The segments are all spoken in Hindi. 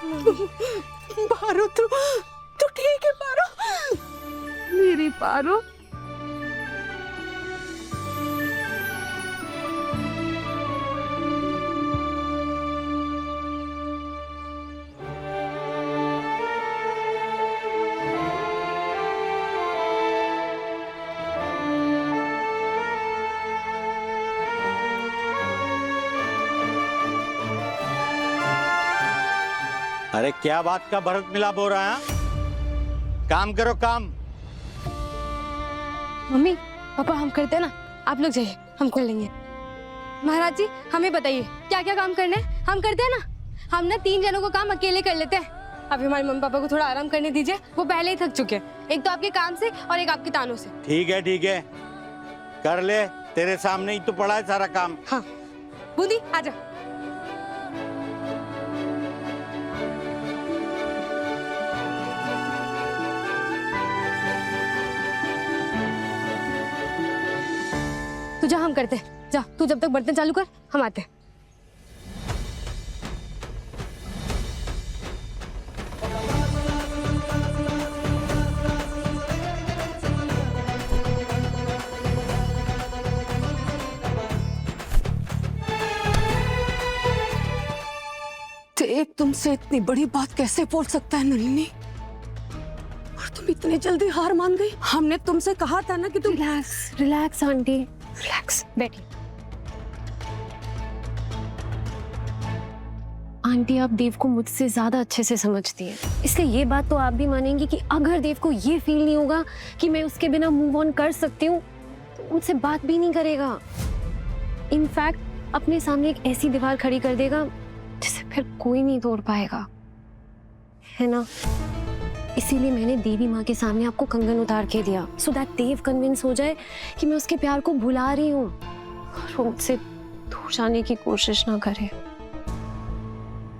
पारो तू ठीक है पारो? मेरी पारो। अरे क्या बात का भरत मिलाप हो रहा है? काम करो काम। मम्मी पापा हम करते हैं ना, आप लोग जाइए, हम कर लेंगे। महाराज जी हमें बताइए क्या क्या काम करना है, हम करते हैं ना। हम ना 3 जनों को काम अकेले कर लेते हैं। अभी हमारे मम्मी पापा को थोड़ा आराम करने दीजिए, वो पहले ही थक चुके हैं, एक तो आपके काम से और एक आपके तानों से। ठीक है कर ले, तेरे सामने ही तो पड़ा है सारा काम। हाँ बूंदी आजा। तू जा, हम करते हैं। जा तू जब तक बर्तन चालू कर, हम आते हैं। देव तुमसे इतनी बड़ी बात कैसे बोल सकता है नलिनी? और तुम इतनी जल्दी हार मान गई? हमने तुमसे कहा था ना कि तुम रिलैक्स आंटी, रिलैक्स, बैठिए। आंटी आप देव को मुझसे ज्यादा अच्छे से समझती हैं, इसलिए ये बात तो आप भी मानेंगी कि अगर देव को ये फील नहीं होगा कि मैं उसके बिना मूव ऑन कर सकती हूँ तो मुझसे बात भी नहीं करेगा। इनफैक्ट अपने सामने एक ऐसी दीवार खड़ी कर देगा जिसे फिर कोई नहीं तोड़ पाएगा, है ना? इसीलिए मैंने देवी माँ के सामने आपको कंगन उतार के दिया, सो दैट देव कन्विंस हो जाए कि मैं उसके प्यार को भुला रही हूँ और वो मुझसे दूर जाने की कोशिश ना करे।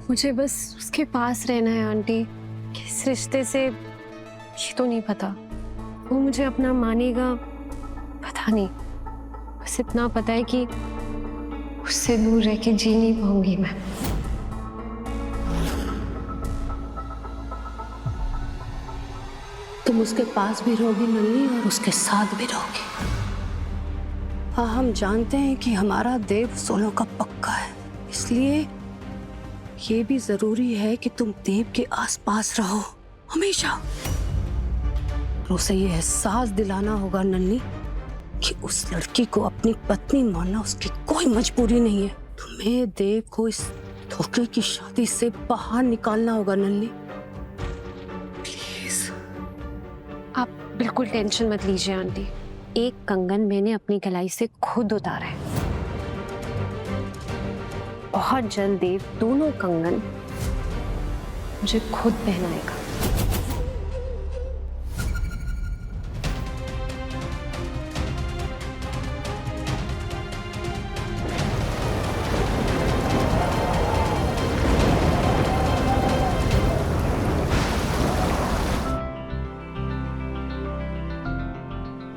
मुझे बस उसके पास रहना है आंटी। किस रिश्ते से ये तो नहीं पता, वो मुझे अपना मानेगा पता नहीं, बस इतना पता है कि उससे दूर रह के जी नहीं पाऊंगी मैं। तुम उसके पास भी रहोगी नलिनी और उसके साथ भी रहोगी। हाँ हम जानते हैं कि हमारा देव सोलों का पक्का है, इसलिए ये भी जरूरी है कि तुम देव के आसपास रहो हमेशा। और उसे ये एहसास दिलाना होगा नलिनी कि उस लड़की को अपनी पत्नी मानना उसकी कोई मजबूरी नहीं है। तुम्हें देव को इस धोखे की शादी से बाहर निकालना होगा नलिनी, प्लीज। आप बिल्कुल टेंशन मत लीजिए आंटी, एक कंगन मैंने अपनी कलाई से खुद उतारा है। बहुत जल्द देव दोनों कंगन मुझे खुद पहनाएगा।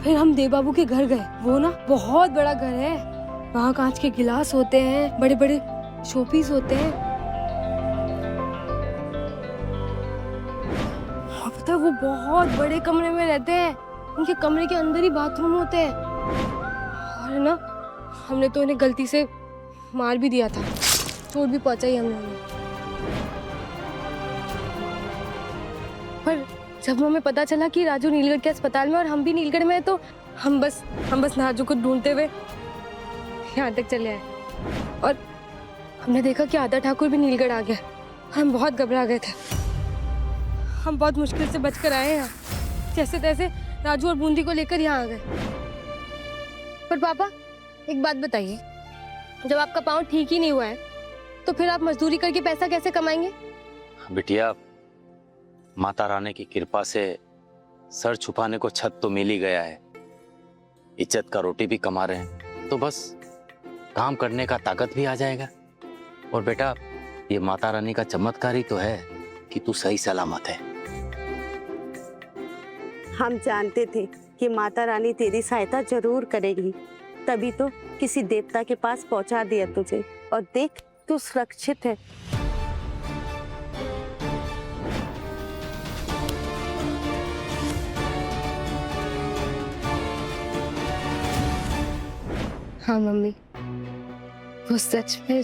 फिर हम देव बाबू के घर गए, वो ना बहुत बड़ा घर है, वहाँ कांच के गिलास होते हैं, बड़े बड़े शोपीस होते हैं। और पता है वो बहुत बड़े कमरे में रहते हैं, उनके कमरे के अंदर ही बाथरूम होते हैं। और ना हमने तो उन्हें गलती से मार भी दिया था, चोट भी पहुंचाई हमने उन्हें। पर जब हमें पता चला कि राजू नीलगढ़ के अस्पताल में और हम भी नीलगढ़ में हैं, तो हम बस राजू को ढूंढते हुए यहाँ तक चले आए। और हमने देखा कि आदा ठाकुर भी नीलगढ़ आ गया। हम बहुत घबरा गए थे, हम बहुत मुश्किल से बचकर आए यहाँ, जैसे तैसे राजू और बूंदी को लेकर यहाँ आ गए। पर पापा एक बात बताइए, जब आपका पाँव ठीक ही नहीं हुआ है तो फिर आप मजदूरी करके पैसा कैसे कमाएंगे? बिटिया, माता रानी की कृपा से सर छुपाने को छत तो मिल ही गया है, इज्जत का रोटी भी कमा रहे हैं, तो बस काम करने का ताकत भी आ जाएगा। और बेटा, ये माता रानी का चमत्कार ही तो है कि तू सही सलामत है। हम जानते थे कि माता रानी तेरी सहायता जरूर करेगी, तभी तो किसी देवता के पास पहुंचा दिया तुझे, और देख तू सुरक्षित है। हाँ मम्मी, वो सच में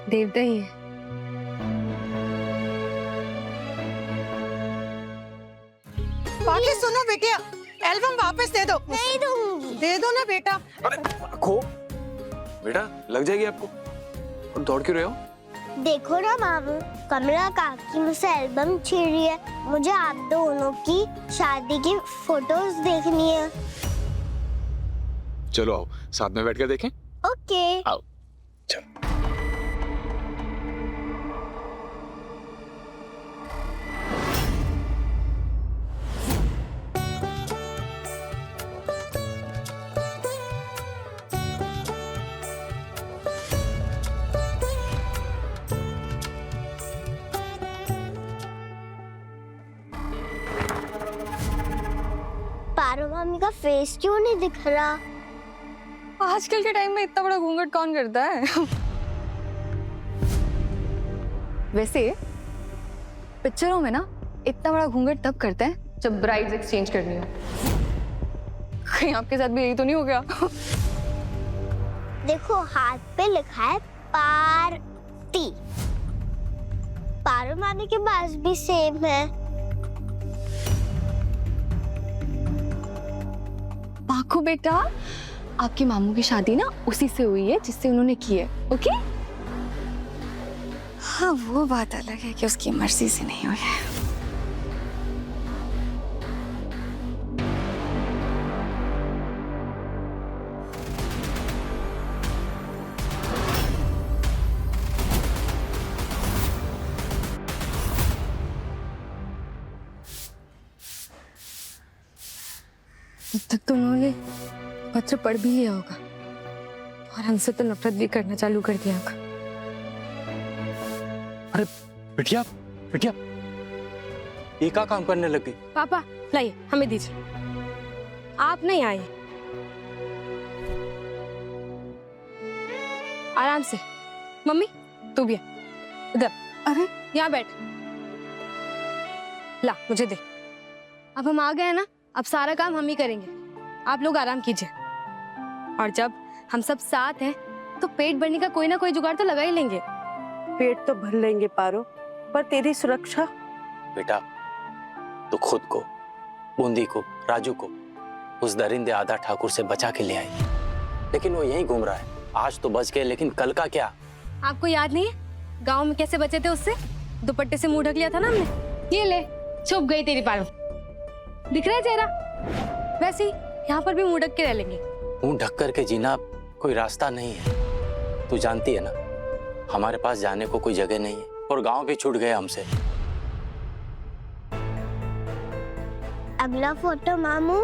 देवता ही है। बाकी सुनो बेटिया, एल्बम वापस दे दो। नहीं दूंगी। दे दो ना बेटा। खो बेटा, लग जाएगी आपको। और दौड़ क्यों रहे हो? देखो ना मामू, कमला काकी मुझसे एल्बम छीन रही है। मुझे आप दोनों की शादी की फोटोज देखनी है। चलो आओ, साथ में बैठकर देखें। ओके। आओ चलो। पारो मामी का फेस क्यों नहीं दिख रहा? आजकल के टाइम में इतना बड़ा घूंघट कौन करता है? वैसे पिक्चरों में ना इतना बड़ा घूंघट तब करते हैं जब ब्राइड्स एक्सचेंज करनी हो। कहीं आपके साथ भी यही तो नहीं हो गया? देखो हाथ पे लिखा है पार्टी। पारो मामी के पास भी सेम है। पाखो बेटा, आपके मामू की शादी ना उसी से हुई है जिससे उन्होंने की है। ओके? हाँ, वो बात अलग है कि उसकी मर्जी से नहीं हुई है। अब तक तो उन्होंने पत्र पढ़ भी लिया होगा और हमसे तो नफरत भी करना चालू कर दिया होगा। अरे बिटिया, बिटिया, ये क्या काम करने लग गई? पापा लाइए, हमें दीजिए। आप नहीं आए। आराम से। मम्मी तू भी है। इधर। अरे यहाँ बैठ। ला मुझे दे। अब हम आ गए हैं ना, अब सारा काम हम ही करेंगे। आप लोग आराम कीजिए। और जब हम सब साथ हैं तो पेट भरने का कोई ना कोई जुगाड़ तो लगा ही लेंगे। पेट तो भर लेंगे पारो, पर तेरी सुरक्षा। बेटा, तो खुद को, बूंदी को, राजू को उस दरिंदे आधा ठाकुर से बचा के ले आई, लेकिन वो यहीं घूम रहा है। आज तो बच गए, लेकिन कल का क्या? आपको याद नहीं है गांव में कैसे बचे थे उससे? दुपट्टे से मुंह ढक लिया था ना हमने। ये ले, छुप गई तेरी पारो। दिख रहा है चेहरा? वैसे ही यहाँ पर भी मुंह ढक के रह लेंगे। मुंह ढक कर के जीना कोई रास्ता नहीं है। तू जानती है ना, हमारे पास जाने को कोई जगह नहीं है और गांव भी छूट गए हमसे। अगला फोटो मामू।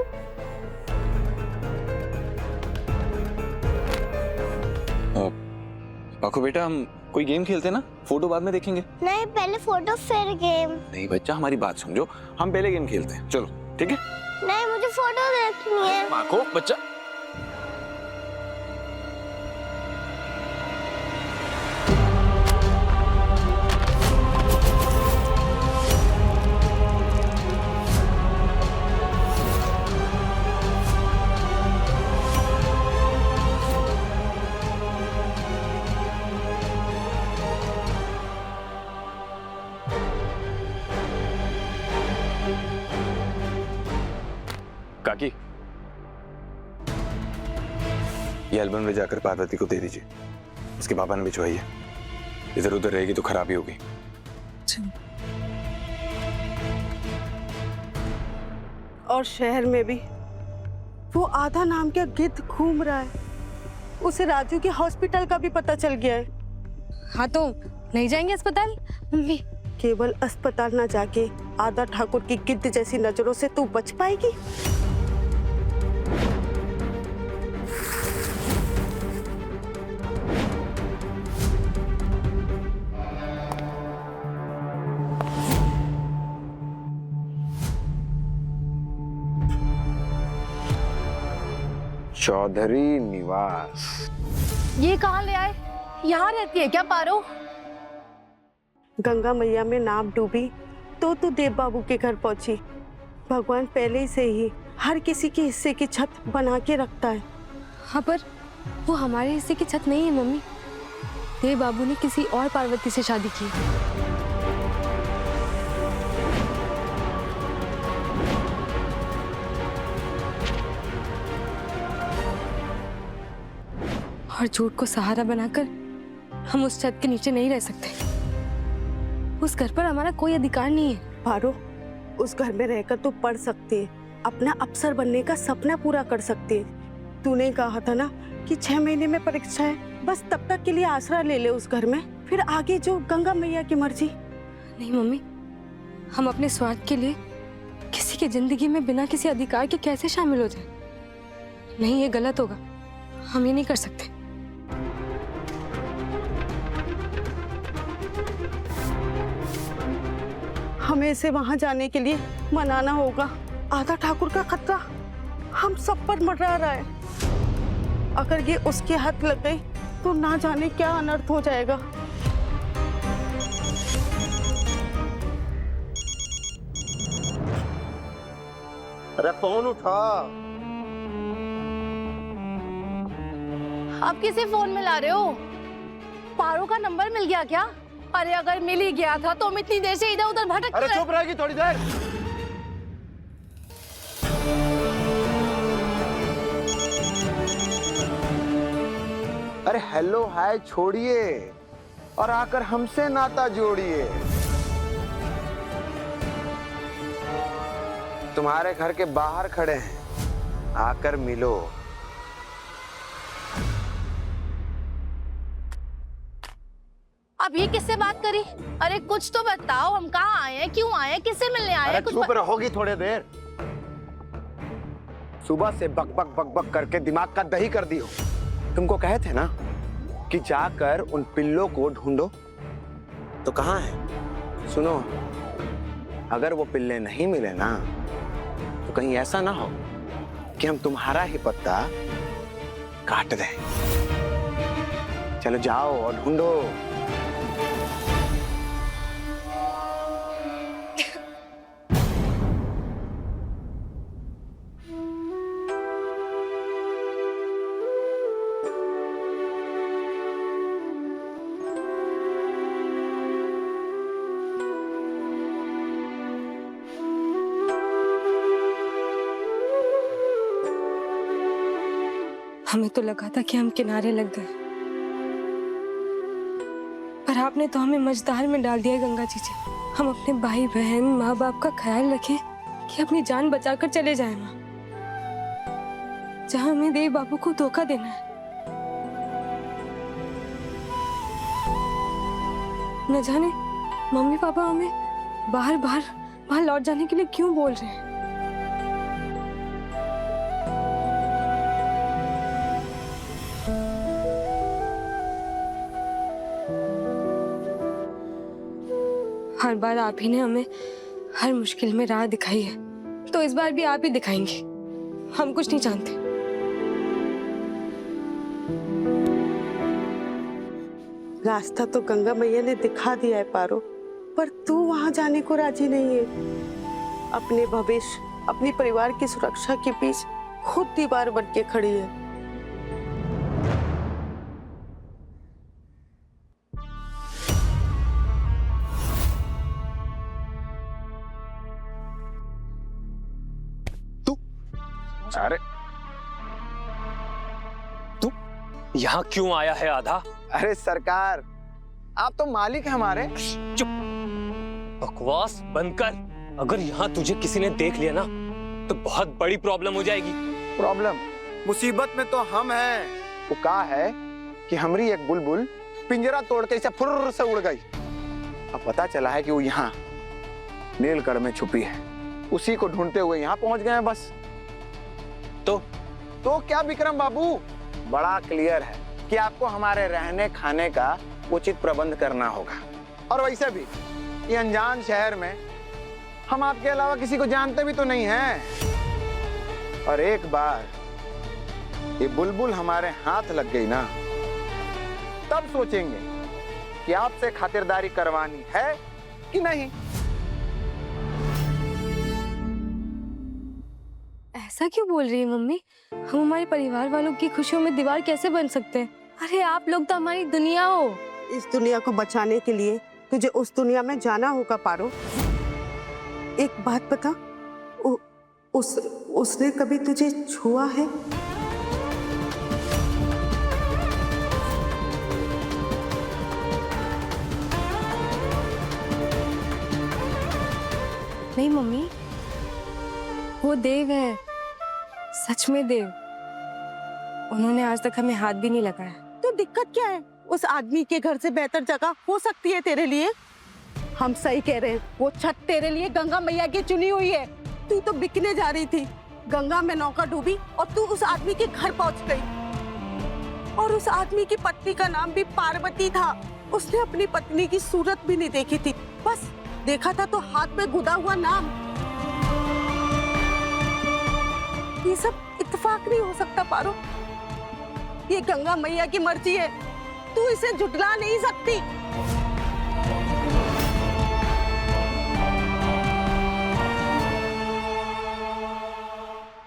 पाखो बेटा, हम कोई गेम खेलते ना, फोटो बाद में देखेंगे। नहीं, पहले फोटो फिर गेम। नहीं बच्चा, हमारी बात समझो, हम पहले गेम खेलते हैं। चलो ठीक है? नहीं, मुझे फोटो देखनी है। पाखो बच्चा। काकी, ये एल्बम ले जाकर पार्वती को दे दीजिए। उसके पापा ने भिजवाई है। इधर उधर रहेगी तो खराबी होगी। और शहर में भी वो आधा नाम का गिद्ध घूम रहा है। उसे राजू के हॉस्पिटल का भी पता चल गया है। हाँ तो नहीं जाएंगे अस्पताल? मम्मी केवल अस्पताल ना जाके आधा ठाकुर की गिद्ध जैसी नजरों से तू बच पाएगी? चौधरी निवास। ये कहाँ ले आए? यहाँ रहती है क्या पारो? गंगा मैया में नाव डूबी तो तू देव बाबू के घर पहुंची। भगवान पहले से ही हर किसी के हिस्से की छत बना के रखता है। हाँ पर वो हमारे हिस्से की छत नहीं है मम्मी। देव बाबू ने किसी और पार्वती से शादी की। और झूठ को सहारा बनाकर हम उस छत के नीचे नहीं रह सकते। उस घर पर हमारा कोई अधिकार नहीं है। पारो, उस घर में रहकर तू पढ़ सकती है, अपना अफसर बनने का सपना पूरा कर सकती है। तूने कहा था ना कि 6 महीने में परीक्षा है, बस तब तक के लिए आसरा ले ले उस घर में, फिर आगे जो गंगा मैया की मर्जी। नहीं मम्मी, हम अपने स्वार्थ के लिए किसी की जिंदगी में बिना किसी अधिकार के कैसे शामिल हो जाए? नहीं, ये गलत होगा। हम ये नहीं कर सकते। हमें इसे वहां जाने के लिए मनाना होगा। आधा ठाकुर का खतरा हम सब पर मंडरा रहा है। अगर ये उसके हाथ लग गई तो ना जाने क्या अनर्थ हो जाएगा। अरे फोन उठा। आप किसे फोन मिला रहे हो? पारो का नंबर मिल गया क्या? अरे अगर मिल ही गया था तो हम इतनी देर से इधर उधर भटक अरे चुप रहेगी थोड़ी देर। अरे हेलो हाय छोड़िए और आकर हमसे नाता जोड़िए। तुम्हारे घर के बाहर खड़े हैं, आकर मिलो। अब ये किससे बात करी? अरे कुछ तो बताओ, हम कहाँ आए हैं, क्यों आए हैं, किससे मिलने आए हैं? अरे चुप रहोगी थोड़ी देर। सुबह से बक बक बक बक करके दिमाग का दही कर दी हो। तुमको कहे थे ना कि जाकर उन पिल्लों को ढूंढो, तो कहाँ है? सुनो, अगर वो पिल्ले नहीं मिले ना तो कहीं ऐसा ना हो कि हम तुम्हारा ही पत्ता काट दें। चलो जाओ और ढूंढो। हमें तो लगा था कि हम किनारे लग गए, पर आपने तो हमें मझधार में डाल दिया गंगा जी। हम अपने भाई बहन माँ बाप का ख्याल रखें कि अपनी जान बचाकर चले जाएं माँ, जहाँ हमें देव बाबू को धोखा देना है। न जाने मम्मी पापा हमें बाहर लौट जाने के लिए क्यों बोल रहे हैं। हर बार आप ही ने हमें हर मुश्किल में राह दिखाई है, तो इस बार भी आप ही दिखाएंगे। हम कुछ नहीं जानते। रास्ता तो गंगा मैया ने दिखा दिया है पारो, पर तू वहां जाने को राजी नहीं है। अपने भविष्य, अपने परिवार की सुरक्षा के बीच खुद दीवार बन के खड़ी है। अरे तू यहाँ क्यों आया है आधा? अरे सरकार, आप तो मालिक हैं हमारे। चुप, बकवास बंद कर। अगर यहाँ तुझे किसी ने देख लिया ना तो बहुत बड़ी प्रॉब्लम हो जाएगी। प्रॉब्लम? मुसीबत में तो हम हैं। वो कहा है कि हमारी एक बुलबुल पिंजरा तोड़ के इसे फुर्र से उड़ गई। अब पता चला है कि वो यहाँ नीलकढ़ में छुपी है। उसी को ढूंढते हुए यहाँ पहुंच गए हैं बस। तो क्या विक्रम बाबू, बड़ा क्लियर है कि आपको हमारे रहने खाने का उचित प्रबंध करना होगा। और वैसे भी ये अनजान शहर में हम आपके अलावा किसी को जानते भी तो नहीं हैं। और एक बार ये बुलबुल हमारे हाथ लग गई ना, तब सोचेंगे कि आपसे खातिरदारी करवानी है कि नहीं। ऐसा क्यों बोल रही है मम्मी? हम हमारे परिवार वालों की खुशियों में दीवार कैसे बन सकते हैं? अरे आप लोग तो हमारी दुनिया हो। इस दुनिया को बचाने के लिए तुझे उस दुनिया में जाना होगा पारो। एक बात बता, उसने कभी तुझे छुआ है? नहीं मम्मी, वो देव है, सच में देव। उन्होंने आज तक हमें हाथ भी नहीं लगाया। तो दिक्कत क्या है? उस आदमी के घर से बेहतर जगह हो सकती है तेरे लिए। हम सही कह रहे हैं, वो छत तेरे लिए गंगा मैया की चुनी हुई है। तू तो बिकने जा रही थी, गंगा में नौका डूबी और तू उस आदमी के घर पहुंच गई। और उस आदमी की पत्नी का नाम भी पार्वती था। उसने अपनी पत्नी की सूरत भी नहीं देखी थी, बस देखा था तो हाथ में गुदा हुआ नाम। ये सब इत्तेफाक नहीं हो सकता पारो, ये गंगा मैया की मर्जी है, तू इसे झुटला नहीं सकती।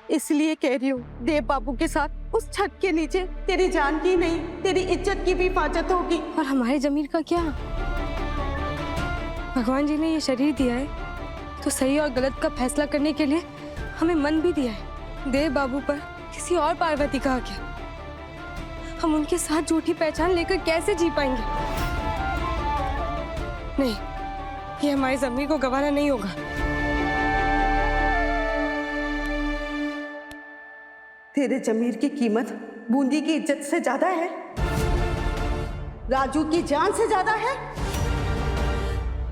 इसलिए कह रही हूँ, देव बाबू के साथ उस छत के नीचे तेरी जान की नहीं, तेरी इज्जत की भी हिफाजत होगी। और हमारे जमीर का क्या? भगवान जी ने ये शरीर दिया है तो सही और गलत का फैसला करने के लिए हमें मन भी दिया है। देव बाबू पर किसी और पार्वती का हक है। हम उनके साथ झूठी पहचान लेकर कैसे जी पाएंगे? नहीं, ये हमारे जमीर को गवारा नहीं होगा। तेरे जमीर की कीमत बूंदी की इज्जत से ज्यादा है? राजू की जान से ज्यादा है?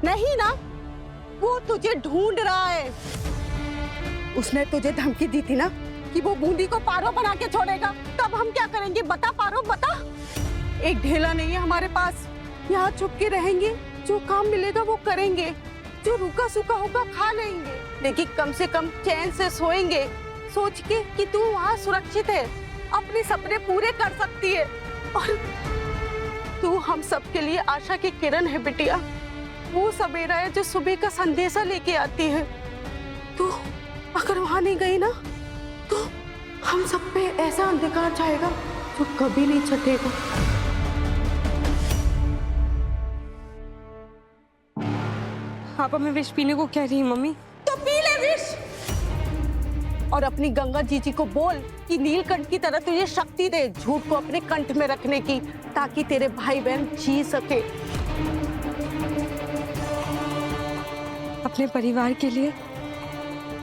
नहीं ना, वो तुझे ढूंढ रहा है। उसने तुझे धमकी दी थी ना कि वो बूंदी को पारो बना के छोड़ेगा। तब हम क्या करेंगे बता पारो, बता। एक ढेला नहीं है हमारे पास, यहाँ छुप के रहेंगे, जो काम मिलेगा वो करेंगे, जो रूखा सूखा होगा खा लेंगे, लेकिन कम से कम चैन से सोएंगे, सोच के कि तू वहाँ सुरक्षित है, अपने सपने पूरे कर सकती है। और तू हम सब के लिए आशा की किरण है बिटिया, वो सवेरा है जो सुबह का संदेशा लेके आती है। तू अगर वहां नहीं गई ना तो हम सब पे ऐसा अंधकार छाएगा जो कभी नहीं छटेगा। आप हमें विष पीने को कह रही हैं मम्मी? तो पी ले विष, और अपनी गंगा जीजी को बोल कि नीलकंठ की तरह तुझे शक्ति दे झूठ को अपने कंठ में रखने की, ताकि तेरे भाई बहन जी सके। अपने परिवार के लिए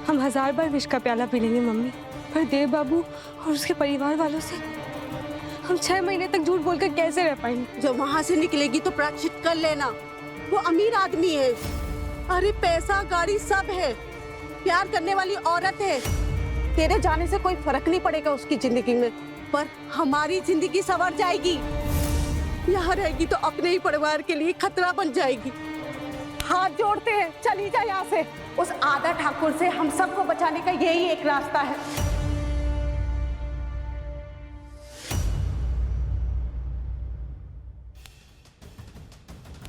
हम 1000 बार विष का प्याला पी लेंगे मम्मी, पर देव बाबू और उसके परिवार वालों से हम 6 महीने तक झूठ बोलकर कैसे रह पाएंगे? जब वहां से निकलेगी तो प्रायश्चित कर लेना। वो अमीर आदमी है, अरे पैसा गाड़ी सब है, प्यार करने वाली औरत है। तेरे जाने से कोई फर्क नहीं पड़ेगा उसकी जिंदगी में, पर हमारी जिंदगी संवर जाएगी। यहाँ रहेगी तो अपने ही परिवार के लिए खतरा बन जाएगी। हाथ जोड़ते हैं, चली जा यहाँ से। उस आधा ठाकुर से हम सबको बचाने का यही एक रास्ता है।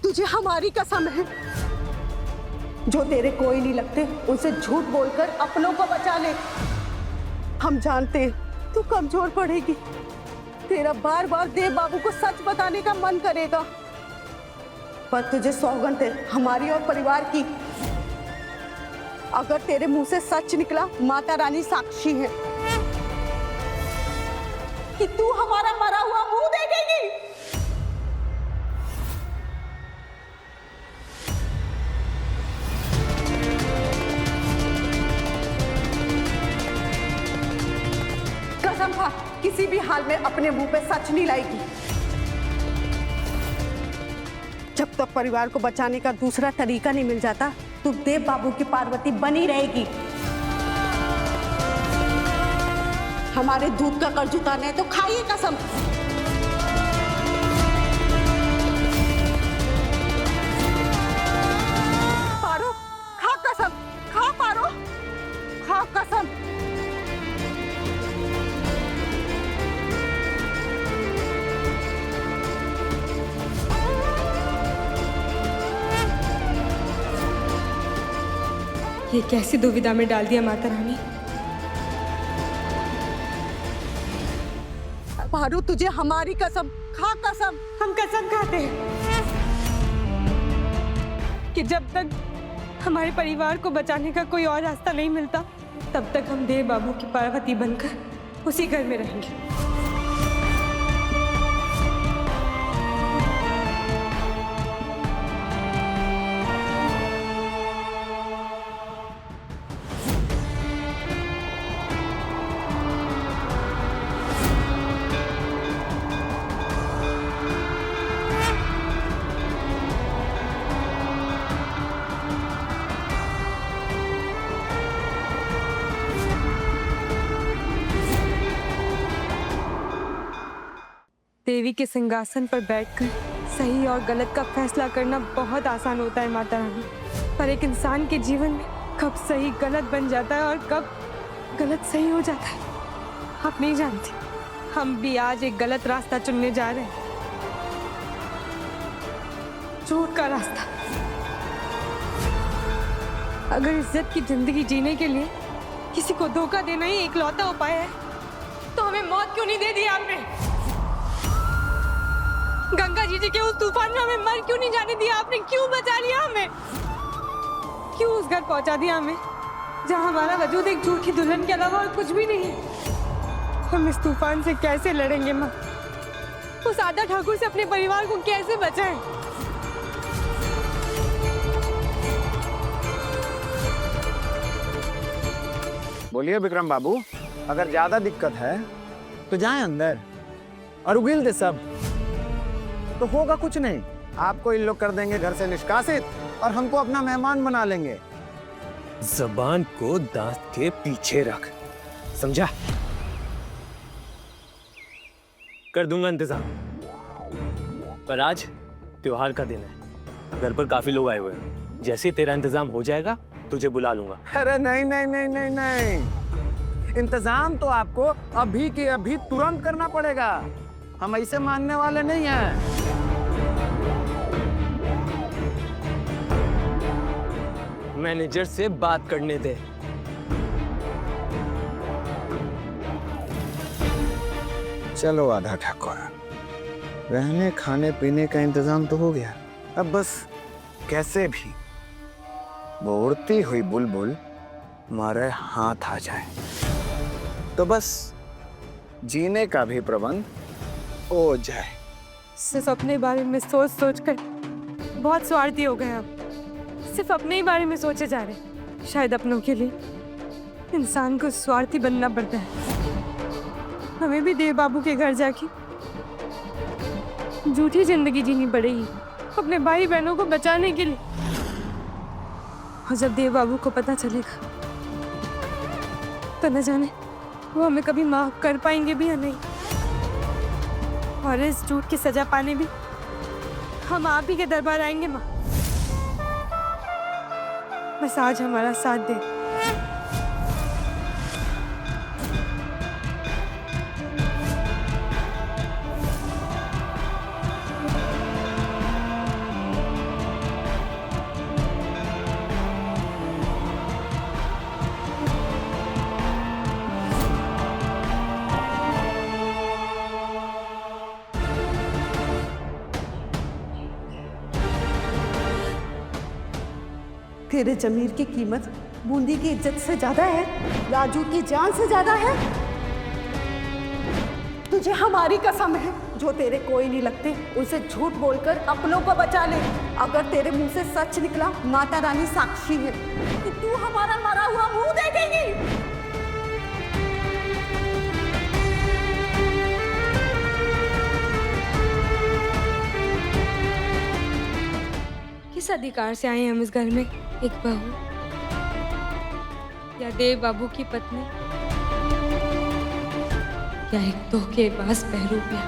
तुझे हमारी कसम है, जो तेरे कोई नहीं लगते उनसे झूठ बोलकर अपनों को बचा ले। हम जानते हैं तू कमजोर पड़ेगी, तेरा बार बार देव बाबू को सच बताने का मन करेगा, पर तुझे सौगंध है हमारी और परिवार की, अगर तेरे मुंह से सच निकला, माता रानी साक्षी है कि तू हमारा मरा हुआ मुंह देखेगी। कसम खा, किसी भी हाल में अपने मुंह पे सच नहीं लाएगी। जब तक परिवार को बचाने का दूसरा तरीका नहीं मिल जाता, तू देव बाबू की पार्वती बनी रहेगी। हमारे दूध का कर्ज उतारना है तो खाइए कसम। पारो, खा कसम, खा पारो, खा कसम। ये कैसी दुविधा में डाल दिया माता रानी। पारू, तुझे हमारी कसम, खा कसम। हम कसम खाते हैं कि जब तक हमारे परिवार को बचाने का कोई और रास्ता नहीं मिलता, तब तक हम देव बाबू की पार्वती बनकर उसी घर में रहेंगे। देवी के सिंहासन पर बैठकर सही और गलत का फैसला करना बहुत आसान होता है माता रानी, पर एक इंसान के जीवन में कब सही गलत बन जाता है और कब गलत सही हो जाता है, आप नहीं जानते। हम भी आज एक गलत रास्ता चुनने जा रहे हैं, झूठ का रास्ता। अगर इज्जत की जिंदगी जीने के लिए किसी को धोखा देना ही इकलौता उपाय है, तो हमें मौत क्यों नहीं दे दी आपने? गंगा जी के उस तूफान में हमें मर क्यों नहीं जाने दिया आपने? क्यों बचा लिया हमें? क्यों उस घर पहुंचा दिया हमें जहां हमारा वजूद एक झूठी दुल्हन के अलावा और कुछ भी नहीं? हम इस तूफान से कैसे लड़ेंगे माँ? उस आदा ठाकुर से अपने परिवार को कैसे बचाएं? बोलिए विक्रम बाबू, अगर ज्यादा दिक्कत है तो जाएं अंदर और उगील दे सब, तो होगा कुछ नहीं। आपको इन लोग कर देंगे घर से निष्कासित और हमको अपना मेहमान बना लेंगे। जबान को दांत के पीछे रख, समझा? कर दूंगा इंतजाम, पर आज त्योहार का दिन है, घर पर काफी लोग आए हुए हैं। जैसे तेरा इंतजाम हो जाएगा तुझे बुला लूंगा। अरे नहीं नहीं नहीं नहीं नहीं, इंतजाम तो आपको अभी के अभी तुरंत करना पड़ेगा। हम ऐसे मानने वाले नहीं हैं। मैनेजर से बात करने दे। चलो आधा ठाकुर, रहने खाने पीने का इंतजाम तो हो गया, अब बस कैसे भी वो उड़ती हुई बुलबुल हमारे हाथ आ जाए, तो बस जीने का भी प्रबंध हो जाए। सिर्फ अपने बारे में सोच सोच कर बहुत स्वार्थी हो गए आप। सिर्फ अपने ही बारे में सोचे जा रहे। शायद अपनों के लिए इंसान को स्वार्थी बनना पड़ता है। हमें भी देव बाबू के घर जाके झूठी जिंदगी जीनी पड़ेगी अपने भाई बहनों को बचाने के लिए। और जब देव बाबू को पता चलेगा तो न जाने वो हमें कभी माफ कर पाएंगे भी या नहीं। और इस झूठ की सजा पाने भी हम आप ही के दरबार आएंगे माँ। बस आज हमारा साथ दे। तेरे जमीर की कीमत बूंदी की इज्जत से ज्यादा है, राजू की जान से ज्यादा है। तुझे हमारी कसम है, जो तेरे कोई नहीं लगते उनसे झूठ बोलकर अपनों को बचा ले। अगर तेरे मुंह से सच निकला, माता रानी साक्षी है कि तू हमारा मरा हुआ मुंह देखेगी। किस अधिकार से आए हम इस घर में? एक बहू या देव बाबू की पत्नी या एक धोखेबाज बहरूपिया?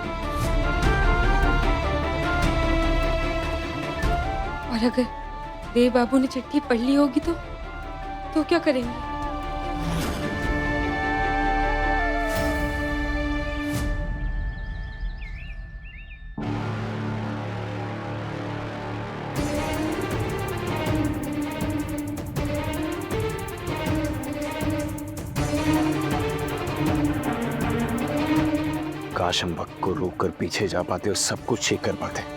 और अगर देव बाबू ने चिट्ठी पढ़ ली होगी तो क्या करेंगे? काश हम वक्त को रोक कर पीछे जा पाते और सब कुछ ठीक कर पाते।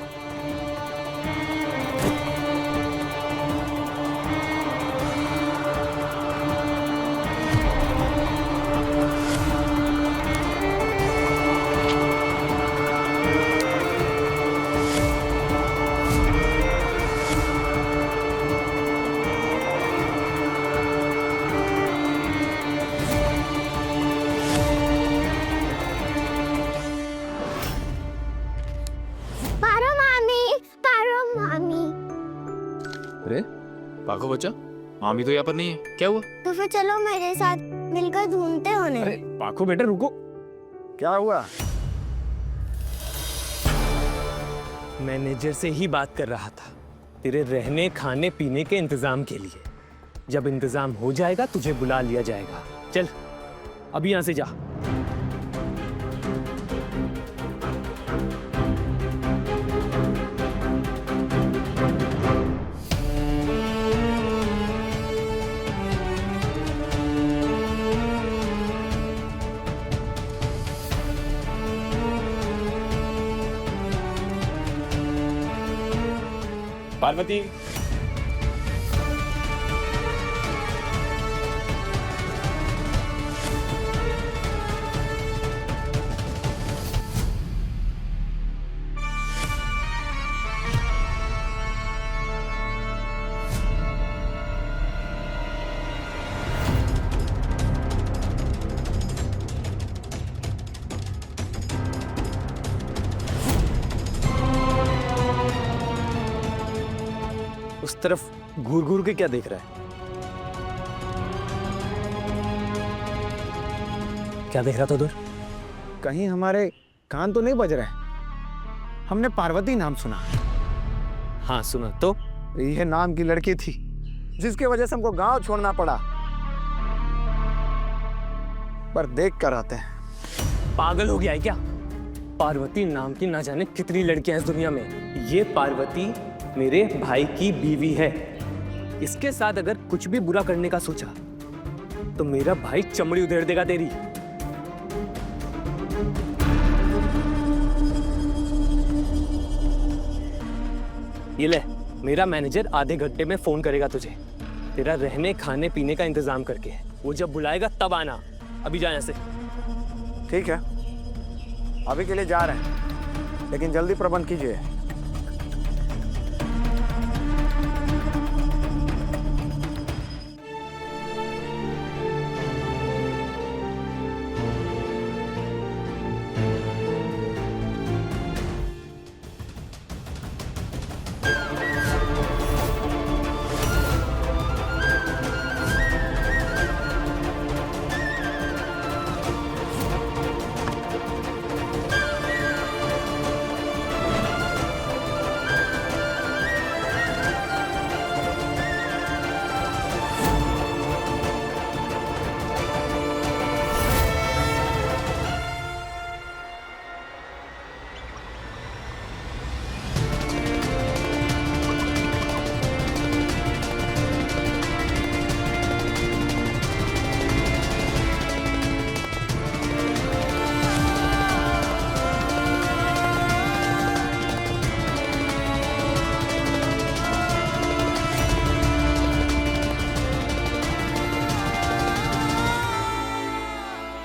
अरे पाको बच्चा, मामी तो यहाँ पर नहीं है, क्या हुआ? तो फिर चलो मेरे साथ मिलकर ढूंढते होने। अरे पाको बेटा रुको। क्या हुआ? मैनेजर से ही बात कर रहा था, तेरे रहने खाने पीने के इंतजाम के लिए। जब इंतजाम हो जाएगा तुझे बुला लिया जाएगा। चल अभी यहाँ से जा। पार्वती, उस तरफ घूर घूर के क्या देख रहा है? क्या देख रहा था उधर? कहीं हमारे कान तो नहीं बज रहे? हमने पार्वती नाम सुना। हाँ सुना तो। यह नाम की लड़की थी जिसकी वजह से हमको गांव छोड़ना पड़ा। पर देख कर आते हैं। पागल हो गया है क्या? पार्वती नाम की ना जाने कितनी लड़कियां हैं इस दुनिया में। ये पार्वती मेरे भाई की बीवी है। इसके साथ अगर कुछ भी बुरा करने का सोचा तो मेरा भाई चमड़ी उधेड़ देगा तेरी। ये ले, मेरा मैनेजर आधे घंटे में फोन करेगा तुझे, तेरा रहने खाने पीने का इंतजाम करके। वो जब बुलाएगा तब आना। अभी जा यहाँ से। ठीक है, अभी के लिए जा रहे हैं, लेकिन जल्दी प्रबंध कीजिए।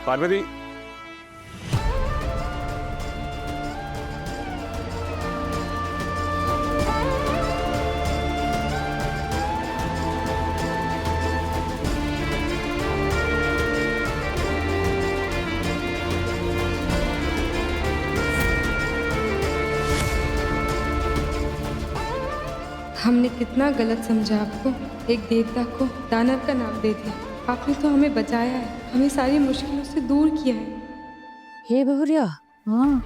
पार्वती, हमने कितना गलत समझा आपको। एक देवता को दानव का नाम दे दिया। आपने तो हमें बचाया है, हमें सारी मुश्किलों से दूर किया है। हे बहुरिया, हाँ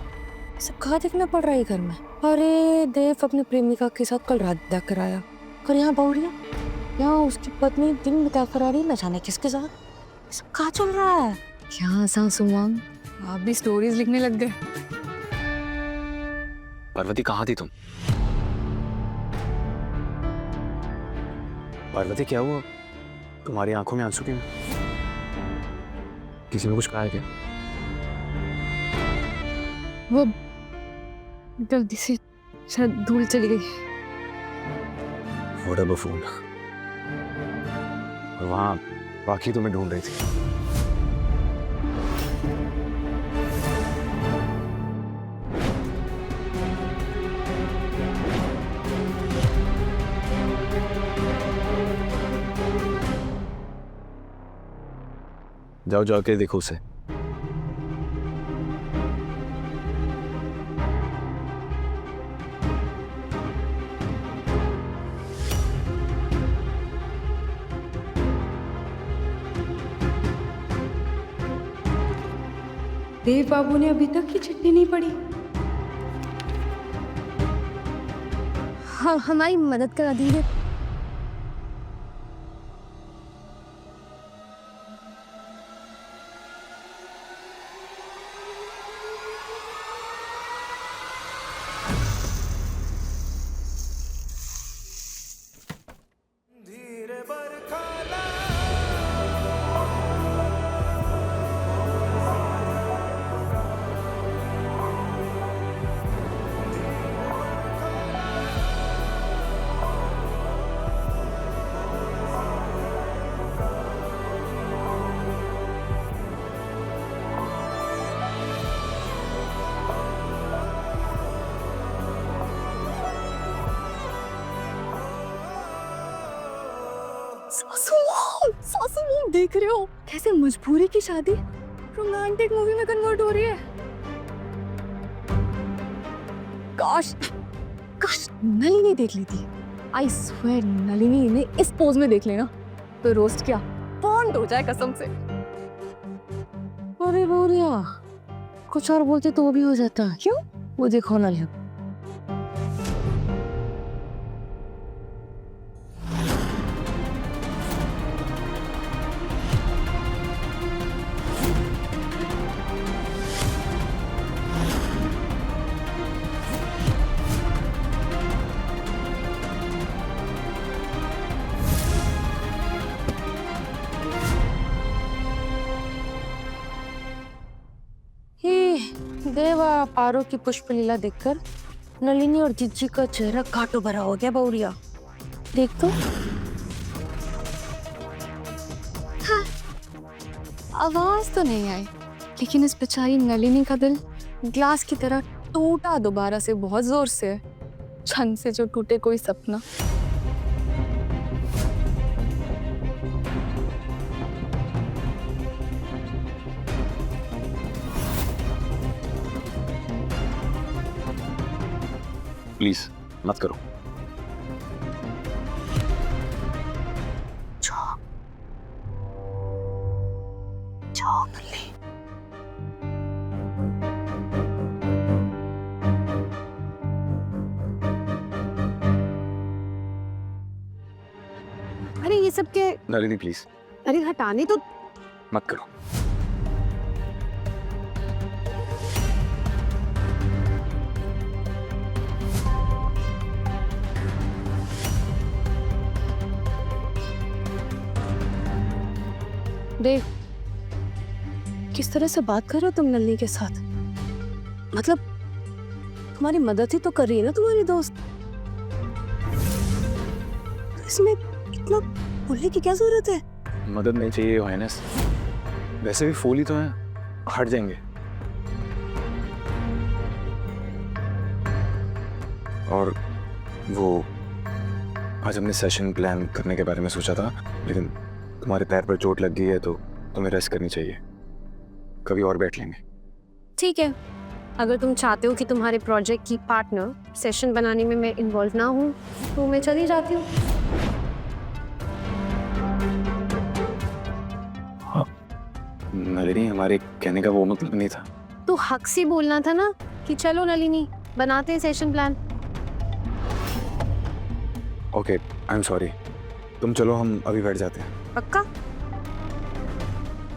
सब कहाँ देखना पड़ रहा है घर में? अरे देव अपनी प्रेमिका के साथ कल रात विदा कराया, और यहाँ बहुरिया, यहाँ उसकी पत्नी दिन बिता कर आ रही, न जाने किसके साथ। सब कहाँ चल रहा है? क्या सांस उमंग, आप भी स्टोरीज लिखने लग गए। पार्वती कहाँ थी तुम? पार्वती क्या हुआ? तुम्हारी आंखों में आंसू क्यों? किसी ने कुछ कहा है क्या? वो गलती से शायद धूल चली गई। What a buffoon। और वहाँ बाकी तुम्हें ढूंढ रही थी। जाओ जाके देखो उसे। देव बाबू ने अभी तक की चिट्ठी नहीं पढ़ी। हाँ, हमारी मदद करा दीजिए। सासू देख रहे हो कैसे मजबूरी की शादी रोमांटिक मूवी में कन्वर्ट हो रही है। काश नलिनी देख ली थी। आई स्वेयर नलिनी ने इस पोज में देख लेना तो रोस्ट क्या बॉन्ड हो जाए कसम से। अरे बोलिया कुछ और बोलते तो वो भी हो जाता। क्यों? वो देखो नलिनी। देवा पारो की पुष्प लीला देखकर नलिनी और जिज्जी का चेहरा कांटों भरा हो गया। बौरिया देख तो। हाँ, आवाज तो नहीं आई लेकिन इस बेचारी नलिनी का दिल ग्लास की तरह टूटा दोबारा से, बहुत जोर से, छन से जो टूटे कोई सपना। प्लीज मत करो। जाओ नल्ली। अरे ये सब के नलिनी प्लीज। अरे हटाने तो मत करो। देव किस तरह से बात कर रहे हो तुम नलिनी के साथ? मतलब तुम्हारी मदद ही तो कर रही है ना तुम्हारी दोस्त। तो इसमें इतना बोलने की क्या जरूरत है? मदद नहीं चाहिए योहानस। वैसे भी फूल ही तो हैं, हट जाएंगे। और वो आज हमने सेशन प्लान करने के बारे में सोचा था, लेकिन तुम्हारे पैर पर चोट लग गई है तो तुम्हें रेस्ट करनी चाहिए। कभी और बैठ लेंगे। ठीक है, अगर तुम चाहते हो कि तुम्हारे प्रोजेक्ट की पार्टनर सेशन बनाने में मैं इन्वॉल्व ना हूँ तो मैं चली जाती हूँ। हाँ, नलिनी हमारे कहने का वो मतलब नहीं था। तो हक से बोलना था ना कि चलो नलिनी बनाते हैं session plan. Okay, I am sorry. तुम चलो, हम अभी बैठ जाते हैं। पक्का?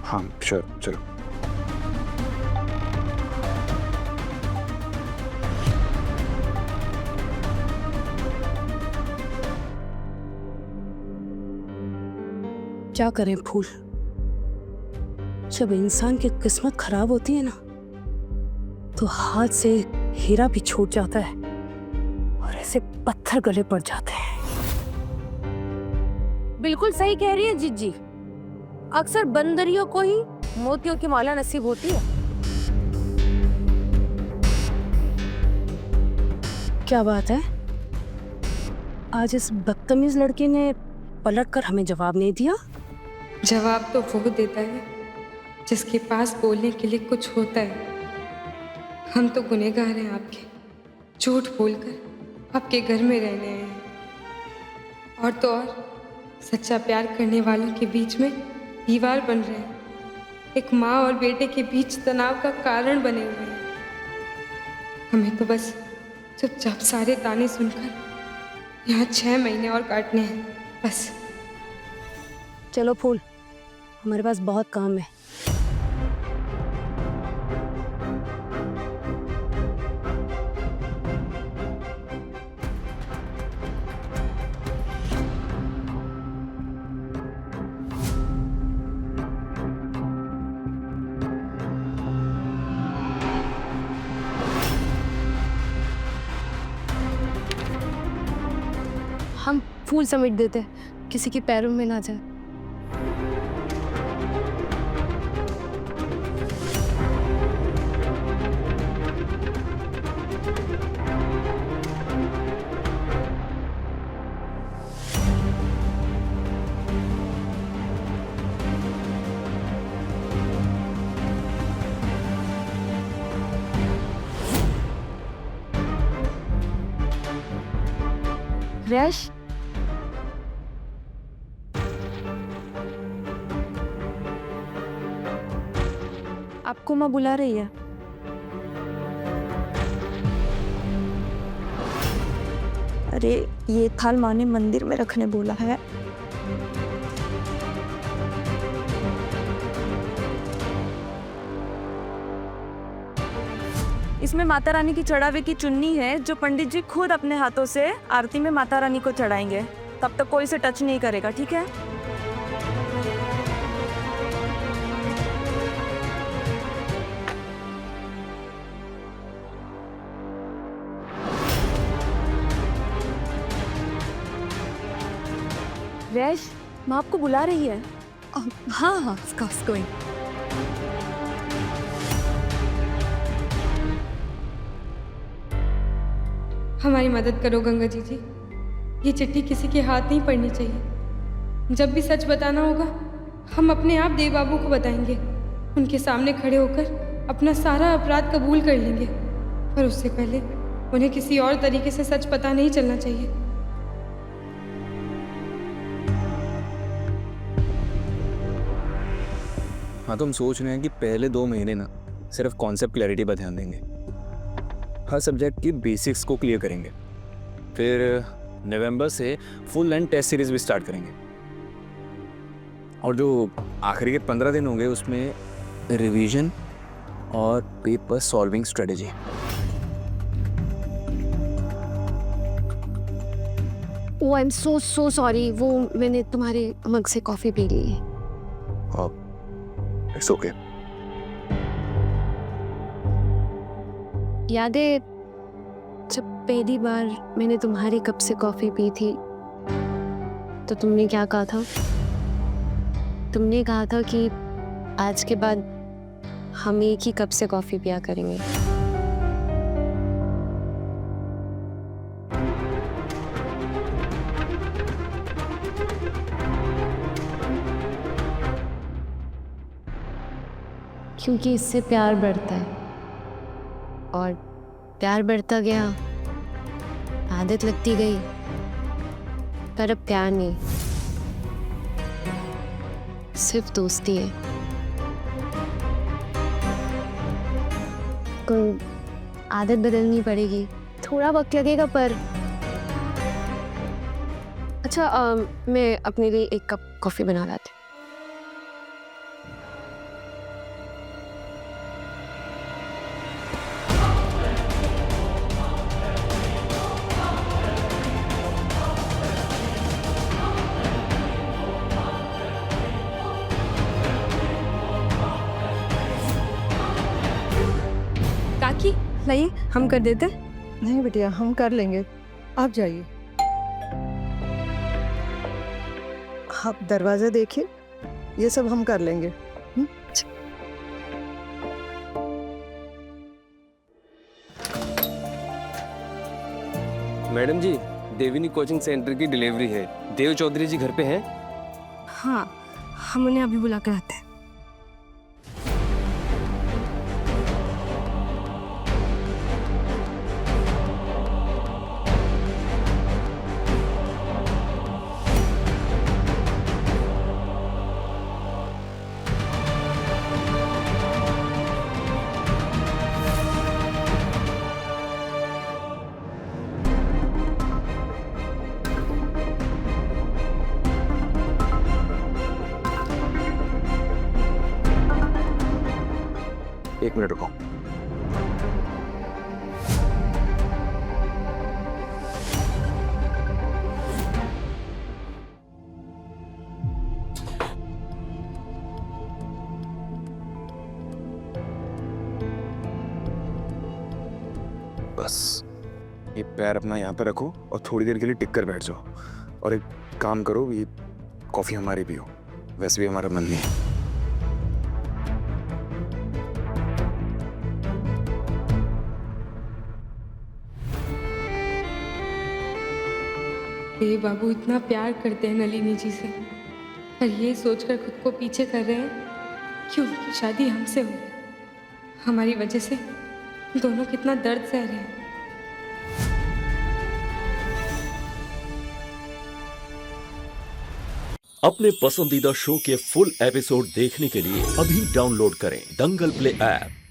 हाँ श्योर, चलो। क्या करें फूल, जब इंसान की किस्मत खराब होती है ना तो हाथ से हीरा भी छूट जाता है और ऐसे पत्थर गले पड़ जाते हैं। बिल्कुल सही कह रही है जीजी। अक्सर बंदरियों को ही मोतियों की माला नसीब होती है। क्या बात है, आज इस बदतमीज लड़के ने पलटकर हमें जवाब नहीं दिया। जवाब तो वो देता है जिसके पास बोलने के लिए कुछ होता है। हम तो गुनहगार हैं आपके, झूठ बोलकर आपके घर में रहने आए हैं। और तो और सच्चा प्यार करने वालों के बीच में दीवार बन रहे हैं, एक माँ और बेटे के बीच तनाव का कारण बने हुए हैं। हमें तो बस चुपचाप सारे ताने सुनकर यहाँ 6 महीने और काटने हैं बस। चलो फूल, हमारे पास बहुत काम है। हम फूल समेट देते हैं, किसी के पैरों में ना जाए। रैश, आपको माँ बुला रही है। अरे ये थाल माँ ने मंदिर में रखने बोला है। इसमें माता रानी की चढ़ावे की चुन्नी है जो पंडित जी खुद अपने हाथों से आरती में माता रानी को चढ़ाएंगे। तब तक कोई इसे टच नहीं करेगा, ठीक है? रैश, माँ आपको बुला रही है। हाँ हाँ, कोई। हमारी मदद करो गंगा जी। ये चिट्ठी किसी के हाथ नहीं पड़नी चाहिए। जब भी सच बताना होगा हम अपने आप देव बाबू को बताएंगे। उनके सामने खड़े होकर अपना सारा अपराध कबूल कर लेंगे, पर उससे पहले उन्हें किसी और तरीके से सच पता नहीं चलना चाहिए। हाँ, तो हम सोच रहे हैं कि पहले 2 महीने ना सिर्फ कॉन्सेप्ट क्लैरिटी पर ध्यान देंगे, हर सब्जेक्ट की बेसिक्स को क्लियर करेंगे। फिर नवंबर से फुल लेंथ टेस्ट सीरीज भी स्टार्ट करेंगे, और जो आखिरी के 15 दिन होंगे उसमें रिवीजन और paper solving strategy. Oh, I am so sorry, वो मैंने तुम्हारे मग से कॉफी पी ली है। It's okay. याद है जब पहली बार मैंने तुम्हारी कप से कॉफी पी थी तो तुमने क्या कहा था? तुमने कहा था कि आज के बाद हम एक ही कप से कॉफी पिया करेंगे। क्योंकि इससे प्यार बढ़ता है, और प्यार बढ़ता गया, आदत लगती गई, पर अब प्यार नहीं, सिर्फ दोस्ती है। कोई आदत बदलनी पड़ेगी, थोड़ा वक्त लगेगा, पर अच्छा मैं अपने लिए एक कप कॉफी बना लाती हूँ। काकी, लाइए, हम कर देते। नहीं बिटिया, हम कर लेंगे, आप जाइए। आप दरवाजा देखिए, ये सब हम कर लेंगे। मैडम जी, देविनी कोचिंग सेंटर की डिलीवरी है। देव चौधरी जी घर पे हैं? हाँ, हम उन्हें अभी बुला कर आते हैं। एक मिनट रुको। बस ये पैर अपना यहाँ पे रखो और थोड़ी देर के लिए टिक कर बैठ जाओ। और एक काम करो, ये कॉफी हमारी पियो, वैसे भी हमारा मन नहीं है। ये बाबू इतना प्यार करते हैं नलिनी जी से, पर ये सोचकर खुद को पीछे कर रहे हैं कि उनकी शादी हमसे हो। हमारी वजह से दोनों कितना दर्द सह रहे हैं। अपने पसंदीदा शो के फुल एपिसोड देखने के लिए अभी डाउनलोड करें दंगल प्ले ऐप।